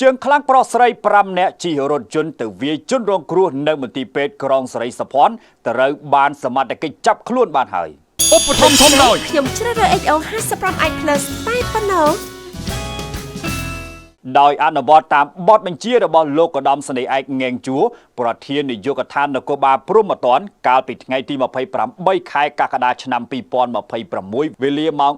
ជើងខ្លាំងប្រស្រី5នាក់ជិះរថយន្តទៅវាយជនរងគ្រោះនៅមន្ទីរពេទ្យក្រុងស្រីសភ័ណ្ឌត្រូវបានសមត្ថកិច្ចចាប់ខ្លួនបានហើយឧបត្ថម្ភធំដោយខ្ញុំជ្រើសរើស XO 55i+ តែប៉ុណ្ណោះដោយអនុវត្តតាមបទបញ្ជារបស់លោកឧត្តមសេនីយ៍ឯកងែងជួរប្រធាននាយកដ្ឋាននគរបាលព្រហ្មទណ្ឌកាលពីថ្ងៃទី28ខែកក្កដាឆ្នាំ2026វេលាម៉ោង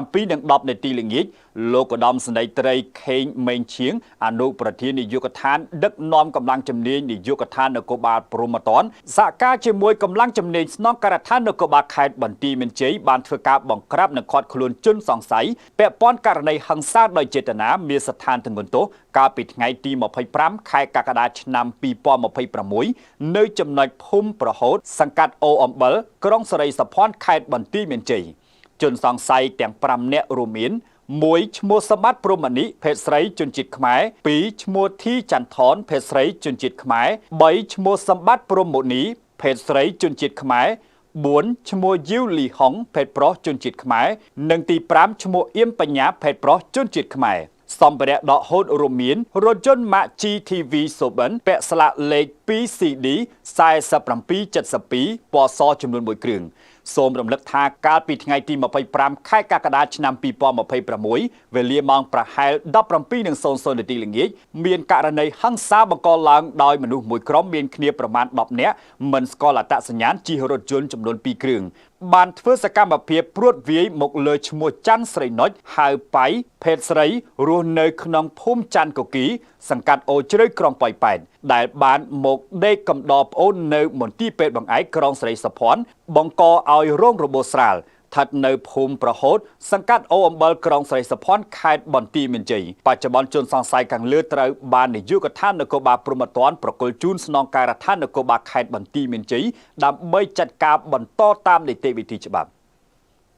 17:10 ល្ងាចលោកឧត្តមសេនីយ៍ត្រីខេងមេងឈៀងអនុប្រធាននាយកដ្ឋានដឹកនាំកម្លាំងជំនាញនាយកដ្ឋាននគរបាលព្រហ្មទណ្ឌសហការជាមួយកម្លាំងជំនាញស្នងការដ្ឋាននគរបាលខេត្តបន្ទាយមានជ័យបានធ្វើការបង្ក្រាបនិងឃាត់ខ្លួនជនសង្ស័យពាក់ព័ន្ធករណីហិង្សាដោយចេតនាមានស្ថានទម្ងន់ទោសកាលពីថ្ងៃទី25ខែកក្កដាឆ្នាំ2026នៅចំណុចភូមិប្រហូតសង្កាត់អូអំបិលក្រុងស្រីសភ័ណ្ឌខេត្តបន្ទាយមានជ័យជនសង្ស័យទាំង5នាក់រួមមាន1ឈ្មោះសម្បត្តិព្រហ្មនីភេទស្រីជនជាតិខ្មែរ2ឈ្មោះធីចន្ទថនភេទស្រីជនជាតិខ្មែរ3ឈ្មោះសម្បត្តិព្រហ្មមុនីភេទស្រីជនជាតិខ្មែរ4ឈ្មោះយូលីហុងភេទប្រុសជនជាតិខ្មែរនិងទី5ឈ្មោះអៀមបញ្ញាភេទប្រុសជនជាតិខ្មែរសម្ភារៈដកហូតរួមមានរថយន្តម៉ាក GTV Soben ពាក់ស្លាកលេខ 2CD 4772ពណ៌សចំនួន1គ្រឿងសូមរំលឹកថាកាលពីថ្ងៃទី25ខែកក្កដាឆ្នាំ2026វេលាម៉ោងប្រហែល 17:00 នាទីល្ងាចមានករណីហិង្សាបង្កឡើងដោយមនុស្សមួយក្រុមមានគ្នាប្រមាណ10នាក់មិនស្គាល់អត្តសញ្ញាណជិះរថយន្តចំនួន2គ្រឿងបានធ្វើសកម្មភាពព្រួតវាយមកលើឈ្មោះច័ន្ទស្រីនុចហៅប៉ៃភេទស្រីរស់នៅក្នុងភូមិច័ន្ទកគីសង្កាត់អូជ្រៅក្រុងប៉ោយប៉ែតដែលបានមកដេកកំដរប្អូននៅមន្ទីរពេទ្យបង្អែកក្រុងស្រីសភ័ណ្ឌបង្កឲ្យរងរបួសស្រាលស្ថិតនៅភូមិប្រហូតសង្កាត់អូអំបិលក្រុងស្រីសភ័ណ្ឌខេត្តបន្ទាយមានជ័យបច្ចុប្បន្នជនសង្ស័យខាងលើត្រូវបាននាយកដ្ឋាននគរបាលព្រហ្មទណ្ឌប្រគល់ជូនស្នងការដ្ឋាននគរបាលខេត្តបន្ទាយមានជ័យដើម្បីចាត់ការបន្តតាមនីតិវិធីច្បាប់